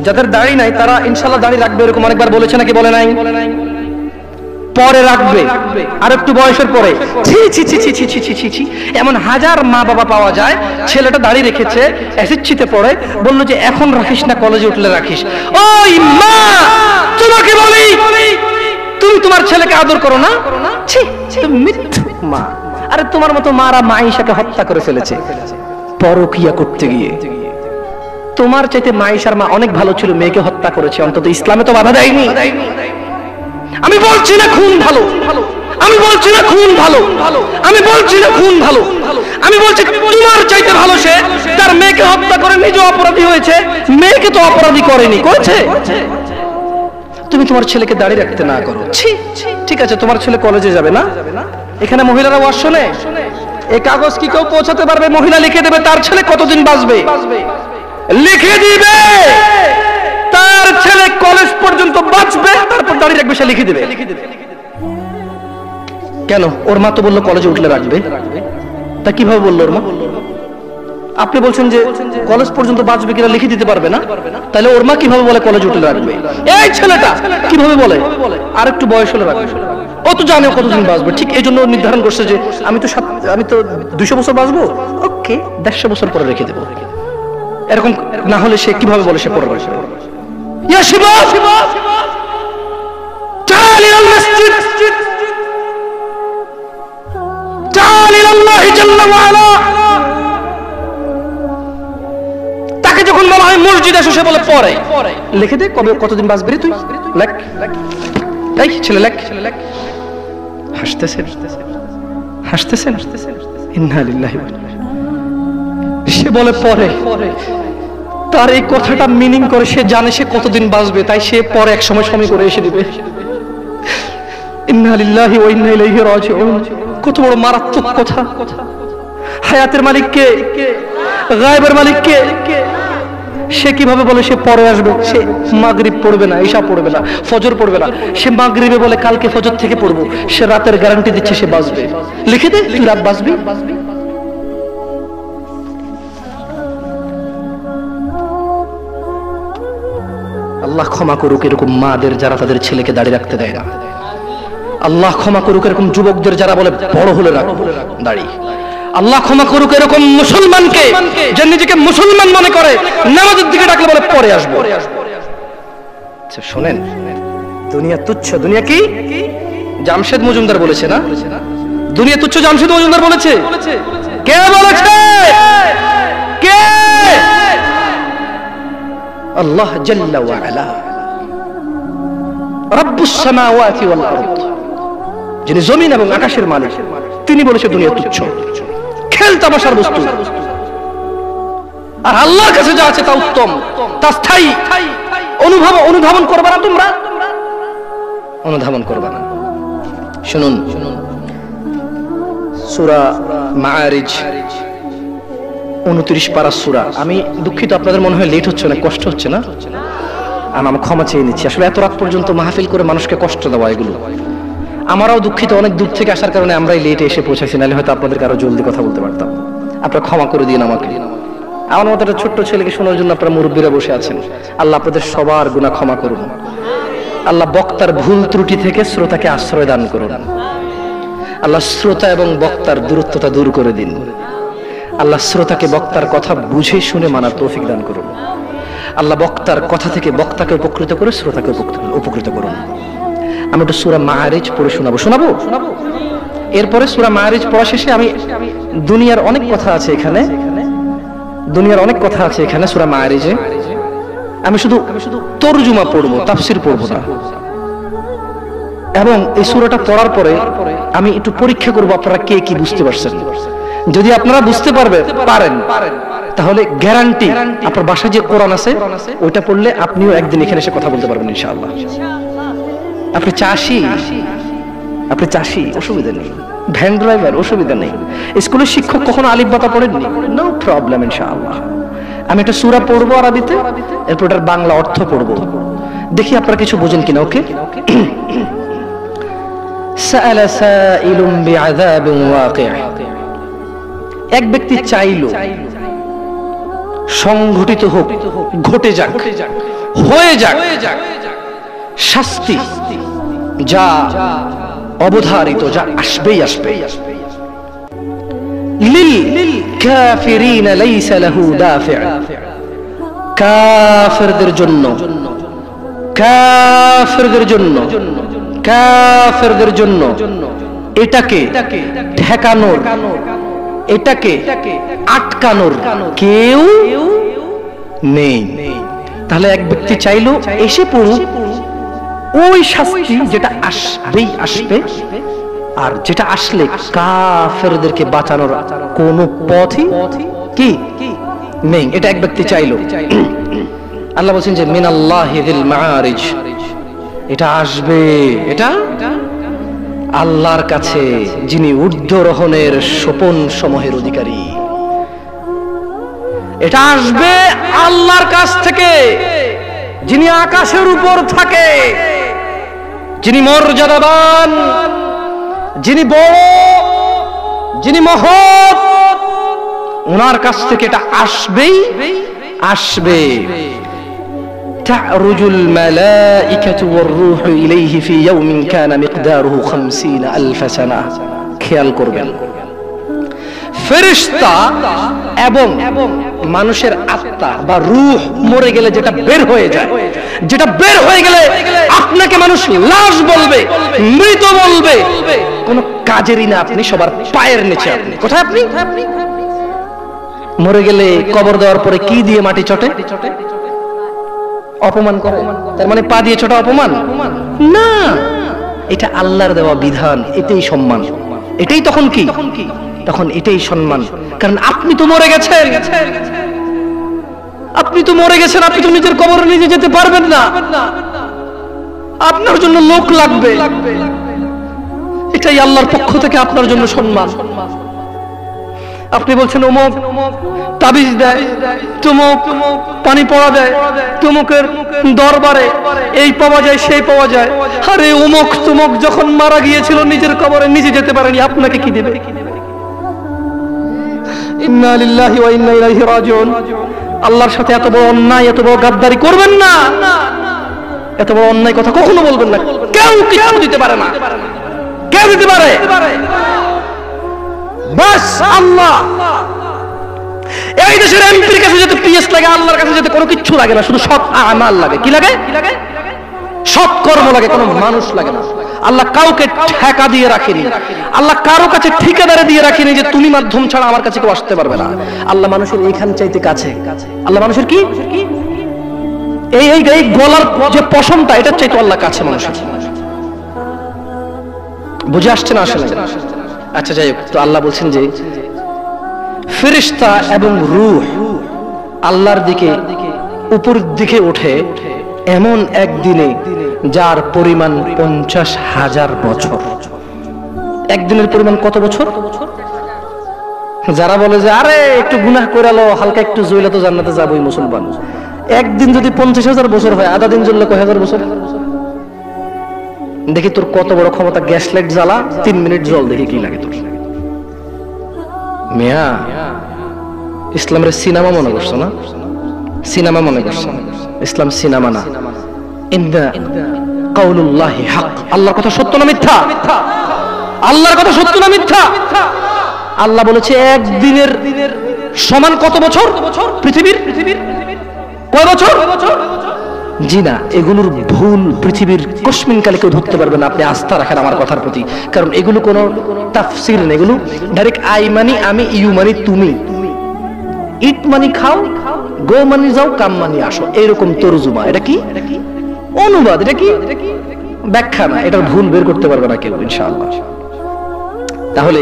যাদের দাড়ি নাই তারা ইনশাআল্লাহ দাড়ি রাখবে, এরকম অনেকবার বলেছে নাকি বলে নাই? পরে রাখবে, আর একটু বয়সের পরে। ছি ছি ছি ছি ছি ছি ছি ছি ছি, এমন হাজার মা বাবা পাওয়া যায়, ছেলেটা দাড়ি রেখেছে, অ্যাসিড পড়ে, বললো যে এখন রাখিস না, কলেজে উঠলে রাখিস। ওই মা, তোমাকে বলি, তুমি তোমার ছেলেকে আদর করো না? ছি, তুমি মিথ্যু মা। আরে তোমার মতো মারা মাইশাকে হত্যা করে ফেলেছে পরকিয়া করতে গিয়ে। তোমার চাইতে মাইশার মা অনেক ভালো ছিল, মেয়েকে হত্যা করেছে, অন্তত ইসলামে তো বাধা দেয়নি। আমি বলছি না খুন ভালো, আমি বলছি না খুন ভালো, আমি বলছি না খুন ভালো, আমি বলছি তোমার চাইতে ভালো সে, তার মেয়েকে হত্যা করে নিজে অপরাধী হয়েছে, মেয়েকে তো অপরাধী করেনি, করেছে। তুমি তোমার ছেলেকে দাঁড়িয়ে রাখতে না করো। ঠিক আছে, তোমার ছেলে কলেজে যাবে না, এখানে মহিলারা ওয়াজ শোনে, এই কাগজ কি কেউ পৌঁছাতে পারবে? মহিলা লিখে দেবে তার ছেলে কতদিন বাঁচবে, লিখে দিবে তার ছেলে কলেজ পর্যন্ত বাঁচবে, তারপর দাঁড়িয়ে রাখবে, সে লিখে দেবে। কেন? ওর মা তো বললো কলেজে উঠলে রাখবে, তা কিভাবে বললো ওর মা? আপনি বলছেন যে কলেজ পর্যন্ত বাঁচবে কিনা লিখে দিতে পারবে না, তাহলে ওর মা কিভাবে বলে কলেজ উঠলে রাখবে? এই ছেলেটা কিভাবে বলে আর একটু বয়স হলে রাখবে? ও তো জানে কতদিন বাঁচবে, ঠিক এই জন্য নির্ধারণ করছে যে আমি তো 200 বছর বাঁচবো, ওকে 150 বছর পরে রেখে দেবো। এরকম না হলে সে কিভাবে বলে সে পরে রাখবে? ইয়া শিবাব, تعال إلى المسجد، تعال إلى الله جل وعلا। তাকে যখন বলা হয় মসজিদে এসে, সে বলে পরে। লিখে দে কবে কতদিন বাঁচবি রে তুই, লেখ। এই ছেলে লেখ। হাসতেছেন, হাসতেছেন, ইন্না লিল্লাহি ওয়া ইন্না ইলাইহি। সে বলে পরে। তার এই কথাটা মিনিং করে সে জানে সে কতদিন বাঁচবে, তাই সে পরে এক সময় করে এসে দিবে। ইন্না লিল্লাহি ওয়া ইন্না ইলাইহি রাজিউন। কত বড় মারাত্মক কথা! হায়াতের মালিক কে? গায়েবের মালিক কে? সে কিভাবে বলে সে পরে আসবে? সে মাগরিব পড়বে না, ইশা পড়বে না, ফজর পড়বে না, সে মাগরিবে বলে কালকে ফজর থেকে পড়বো, সে রাতের গ্যারান্টি দিচ্ছে সে বাঁচবে। লিখে দে তুই রাত বাঁচবি। আল্লাহ ক্ষমা করুক এরকম মাদের যারা তাদের ছেলেকে দাঁড়িয়ে রাখতে দেয় না। আল্লাহ ক্ষমা করুক এরকম যুবকদের যারা বলে বড় হলে রাখবো দাড়ি। আল্লাহ ক্ষমা করুক এরকম মুসলমানকে যে নিজেকে মুসলমান মনে করে, নামাজের দিকে ডাকলে বলে পরে আসবো। আচ্ছা শোনেন, দুনিয়া তুচ্ছ। দুনিয়া কি? জামশেদ মজুমদার বলেছে না, দুনিয়া তুচ্ছ। জামশেদ মজুমদার বলেছে? কে বলেছে? কে? আল্লাহ জাল্লা ওয়া আলা, রাব্বুস সামাওয়াতি ওয়াল আরদ, যিনি জমিন এবং আকাশের মালিক, তিনি বলেছে দুনিয়া তুচ্ছ, খেল তামাশার বস্তু। আর আল্লাহর কাছে যা আছে তা উত্তম, তা স্থায়ী। অনুধাবন করবে না তোমরা, অনুধাবন করবে না। শুনুন সূরা মাআরিজ 29 পারা সূরা। আমি দুঃখিত, আপনাদের মনে হয় লেট হচ্ছে না, কষ্ট হচ্ছে না? আমি ক্ষমা চেয়ে নিচ্ছি। আসলে এত রাত পর্যন্ত মাহফিল করে মানুষকে কষ্ট দেওয়া, এগুলো আমারও দুঃখিত। অনেক দূর থেকে আসার কারণে আমরাই লেটে এসে পৌঁছাইছি, নাহলে হয়তো আপনাদের আরো জলদি কথা বলতে পারতাম। আপনারা ক্ষমা করে দিন আমাকে। আমার মতো একটা ছোট্ট ছেলেকে শোনার জন্য আপনারা মুরব্বীরা বসে আছেন। আল্লাহ আপনাদের সবার গুনাহ ক্ষমা করুন। আল্লাহ বক্তার ভুল ত্রুটি থেকে শ্রোতাকে আশ্রয় দান করুন। আল্লাহ শ্রোতা এবং বক্তার দূরত্বতা দূর করে দিন। আল্লাহ শ্রোতাকে বক্তার কথা বুঝে শুনে মানার তৌফিক দান করুন। আল্লাহ বক্তার কথা থেকে বক্তাকে উপকৃত করে শ্রোতাকে উপকৃত করুন। আমি একটু সূরা মাআরিজ পড়ে শোনাবো। এরপরে সূরা মাআরিজ পড়া শেষে আমি দুনিয়ার অনেক কথা আছে এখানে সূরা মাআরিজে। আমি শুধু তরজুমা পড়বো, তাফসীর পড়বো না। এবং এই সূরাটা পড়ার পরে আমি একটু পরীক্ষা করব আপনারা কে কি বুঝতে পারছেন। যদি আপনারা বুঝতে পারেন তাহলে গ্যারান্টি আপনার বাসায় যে কোরআন আছে ওইটা পড়লে আপনিও একদিন এখানে এসে কথা বলতে পারবেন ইনশাআল্লাহ। আপনি চাষি, অসুবিধা নেই। ভ্যান ড্রাইভার, অসুবিধা নেই। স্কুলের শিক্ষক কখনো আলিফ বাতা পড়েননি, নো প্রবলেম ইনশাআল্লাহ। আমি একটা সূরা পড়বো আরবিতে, এরপর এটার বাংলা অর্থ পড়বো, দেখি আপনারা কিছু বোঝেন কিনা। ওকে? সাআলা সাইলুম বিআযাবিন ওয়াকি'। এক ব্যক্তি চাইল সংঘটিত হোক, ঘটে যাক হয়ে যাক শাস্তি যা অবধারিত, যা আসবেই আসবে। লিল কাফিরিন লাইসা লাহু দাফি', কাফিরদের জন্য, কাফিরদের জন্য, কাফিরদের জন্য এটাকে ঠেকানোর, এটাকে আটকানোর কেউ নেই। তাহলে এক ব্যক্তি চাইলো এসে পড়ুক ওই শাস্তি যেটা আসবেই আসবে, আর যেটা আসলে কাফেরদেরকে বাঁচানোর কোন পথই কি নেই, এটা এক ব্যক্তি চাইলো। আল্লাহ বলছেন যে মিনাল্লাহি যিল মাআরিজ, এটা আসবে, এটা আল্লাহর কাছে যিনি ঊর্ধ্বরোহণের সোপন সমূহের অধিকারী, এটা আসবে আল্লাহর কাছ থেকে যিনি আকাশের উপর থাকে, যিনি মর্যাদাবান, যিনি বড়, যিনি মহৎ, ওনার কাছ থেকে এটা আসবেই আসবে। তা'রুজুল মালাইকাতু ওয়ার রূহু ইলাইহি ফি ইয়াউমিন কানা মিকদারুহু 50,000 সানাহ। খেয়াল করবেন, ফেরেশতা এবং মানুষের আত্মা বা রূহ মরে গেলে যেটা বের হয়ে যায়, যেটা বের হয়ে গেলে আপনাকে মানুষ লাশ বলবে, মৃত বলবে, কোন কাজেরই না, আপনি সবার পায়ের নিচে। আপনি কোথায়? আপনি মরে গেলে কবর দেওয়ার পরে কি দিয়ে মাটি চটে? অপমান করে। তার মানে পা দিয়ে ছোটা অপমান না, এটা আল্লাহর দেওয়া বিধান, এটাই সম্মান, এটাই তখন কি, তখন এটাই সম্মান। কারণ আপনি তো মরে গেছেন, আপনি তো মরে গেছেন, আপনি তো নিজের কবরে নিজে যেতে পারবেন না, আপনার জন্য লোক লাগবে, এটাই আল্লাহর পক্ষ থেকে আপনার জন্য সম্মান। আপনি বলছেন অমুক তাবিজ দেয়, তুমুক পানি পড়া দেয়, তুমুকের দরবারে এই পাওয়া যায় সেই পাওয়া যায়। আরে অমুক তুমুক যখন মারা গিয়েছিল নিজের কবরে নিজে যেতে পারেনি, আপনাকে কি দেবে? ইন্না লিল্লাহি ওয়া ইন্না ইলাইহি রাজিউন। আল্লাহর সাথে এত বড় অন্যায়, এত বড় গাদ্দারি করবেন না, এত বড় অন্যায় কথা কখনো বলবেন না। কেউ কিছু দিতে পারে না, কেউ দিতে পারে বাস আল্লাহ। এই দেশের এমপির কাছে যেতে পিএস লাগে, আল্লাহর কাছে যেতে কোনো কিছু লাগে না, শুধু সৎ আমাল লাগে। কি লাগে? সৎ কর্ম লাগে, কোনো মানুষ লাগে না। আল্লাহ কাউকে ঠেকা দিয়ে রাখেনি, আল্লাহ কারো কাছে ঠিকাদারে দিয়ে রাখেনি যে তুমি মাধ্যম ছাড়া আমার কাছে কেউ আসতে পারবে না। আল্লাহ মানুষের এইখান চাইতে কাছে, আল্লাহ মানুষের কি এই এই গলার যে পশমটা, এটা চাইতো আল্লাহ কাছে মানুষের। বুঝে আসছে না আসলে? আচ্ছা যাই হোক, তো আল্লাহ বলছেন যে ফেরেশতা এবং রূহ আল্লাহর দিকে উপর দিকে ওঠে এমন একদিনে যার পরিমাণ 50,000 বছর। একদিনের পরিমাণ কত বছর? যারা বলে যে আরে একটু গুনাহ করালো, হালকা একটু জইলে তো জান্নাতে যাবই মুসলমান, একদিন যদি 50,000 বছর হয়, আধা দিন জ্বললে কয় হাজার বছর? দেখি তোর কত বড় ক্ষমতা, গ্যাস লাইট জ্বালা 3 মিনিট জল, দেখি কি লাগে তোর। মিয়া ইসলামের সিনেমা মনে করছো না? সিনেমা মনে করছো? ইসলাম সিনেমা না। ইন্না কাউলুল্লাহি হক, আল্লাহর কথা সত্য না মিথ্যা? আল্লাহর কথা সত্য না মিথ্যা? আল্লাহ বলেছে একদিনের সমান কত বছর পৃথিবীর? কয় বছর? জি না, এগুলোর ভুল পৃথিবীর কসমিন কালে কেউ ধরতে পারবে না। আপনি আস্থা রাখেন আমার কথার প্রতি, কারণ এগুলো কোনো তাফসীর নেই, এগুলো ডাইরেক্ট আই মানি আমি, ইউ মানি তুমি, ইট মানি খাও, গো মানি যাও, কাম মানি আসো, এরকম তরজুমা। এটা কি অনুবাদ, এটা কি ব্যাখ্যা না, এটা ভুল বের করতে পারবে না কেউ ইনশাআল্লাহ। তাহলে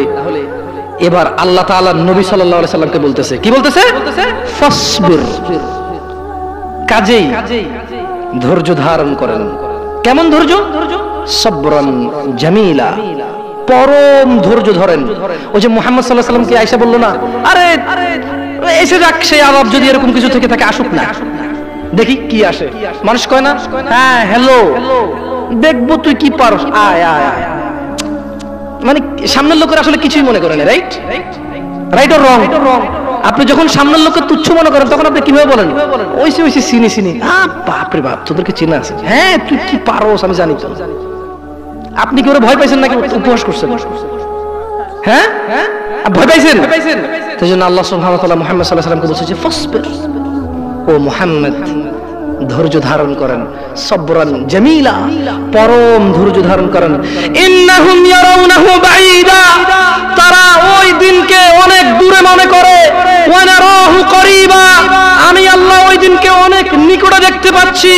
এবার আল্লাহ তাআলা নবী সাল্লাল্লাহু আলাইহি সাল্লামকে বলতেছে, কি বলতেছে? ফাসবির, কাজেই ধৈর্য ধারণ করেন। কেমন ধৈর্য? সবরান জামিলা, পরম ধৈর্য ধরেন। ওই যে মুহাম্মদ সাল্লাল্লাহু আলাইহি সাল্লামকে আয়েশা বলল না, আরে এসে যাক সেই আলাপ, যদি এরকম কিছু থেকে থাকে আসুক না, দেখি কি আসে। মানুষ কয় না, হ্যাঁ হ্যালো দেখবো তুই কি পারস, আয় আয় আয়, মানে সামনের লোকের আসলে কিছুই মনে করে না। Right right or wrong? আপনি যখন সামনের লোককে তুচ্ছ মনে করেন তখন আপনি কিভাবে বলেন, ওইসে ওইসে চিনি বাপরে বাপ তোদেরকে চেনা আছে, হ্যাঁ তুই কি পারোস আমি জানি তো। আপনি কি ওরা ভয় পাইছেন নাকি উপহাস করছেন? হ্যাঁ ভয় পাইছেন? সেই জন্য আল্লাহ সুবহানাহু ওয়া তাআলা মুহাম্মদ সাল্লাল্লাহু আলাইহি ওয়াসাল্লামকে বলছে যে ফাসবির, ও মুহাম্মদ ধৈর্য ধারণ করেন, সবরান জামিলা, পরম ধৈর্য ধারণ করেন। ইন্নাহুম ইয়ারাউনাহু বাঈদা, তারা ওই দিনকে অনেক দূরে মনে করে, ওয়া নারাহু করিবা, আমি আল্লাহ ওই দিনকে অনেক নিকটে দেখতে পাচ্ছি।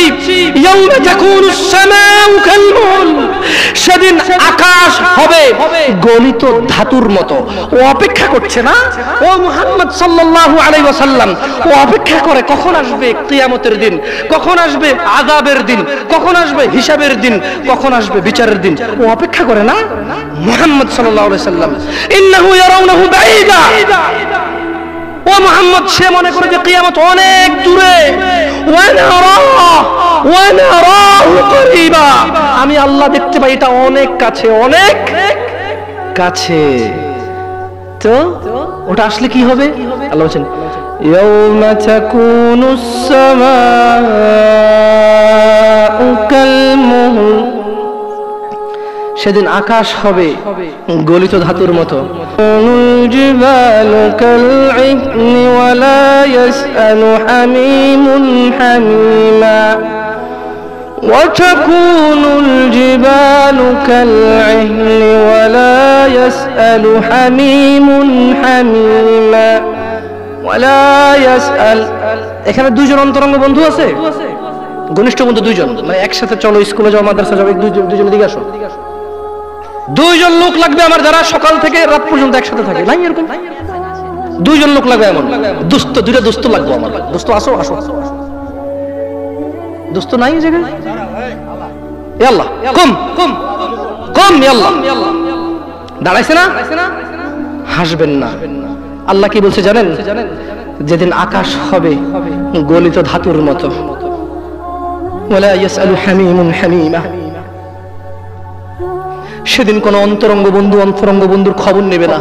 ইয়াউমা তাকুনুস সামাউ কালমুল, সেদিন আকাশ হবে গলিত ধাতুর মতো। ও অপেক্ষা করছে না, ও মুহাম্মদ সাল্লাল্লাহু আলাইহি ওয়াসাল্লাম, ও অপেক্ষা করে কখন আসবে কিয়ামতের দিন, কখন আসবে আযাবের দিন, কখন আসবে হিসাবের দিন, কখন আসবে বিচারের দিন। ও অপেক্ষা করে না মুহাম্মদ সাল্লাল্লাহু আলাইহি ওয়াসাল্লাম। ইন্নাহু ইয়ারাউনাহু বাঈদা, ও মুহাম্মদ সে মনে করে যে কিয়ামত অনেক দূরে। ওয়া নারাহু করিবা, আমি আল্লাহ দেখতে পাই এটা অনেক কাছে, অনেক কাছে। তো ওটা আসলে কি হবে? আল্লাহ বলেন ইয়াউমা তাকুনুস সামাউ কালমুহল, সেদিন আকাশ হবে গলিত ধাতুর মতো। জিবালু কালইহনি ওয়া লা ইয়াসআলু হামিমুন হামিমা, ওয়া তাকুনুল জিবালু কালইহনি ওয়া লা ইয়াসআলু হামিমুন হামিমা ওয়া লা ইয়াসআল। এখানে দুইজন অন্তরঙ্গ বন্ধু আছে, ঘনিষ্ঠ বন্ধু দুইজন, মানে একসাথে চলো স্কুলে যাও মাদ্রাসা যাও, দুইজন দিকে আসো। দুইজন লোক লাগবে আমার, যারা সকাল থেকে রাত পর্যন্ত একসাথে থাকে, নাই এরকম দুইজন লোক লাগবে এমন দোস্ত, দুইটা দোস্ত লাগবে আমার। দোস্ত আসো আসো, দোস্ত নাই জায়গায়? ইয়া আল্লাহ কম কম কম, ইয়া আল্লাহ দাঁড়াইছে না, হাসবেন না। আল্লাহ কি বলছে জানেন? যেদিন আকাশ হবে গলিত ধাতুর মতো, ওয়ালা ইয়াসআলু হামিমুন হামিমা, সেদিন কোন অন্তরঙ্গ বন্ধু অন্তরঙ্গ বন্ধুর খবর নেবে না।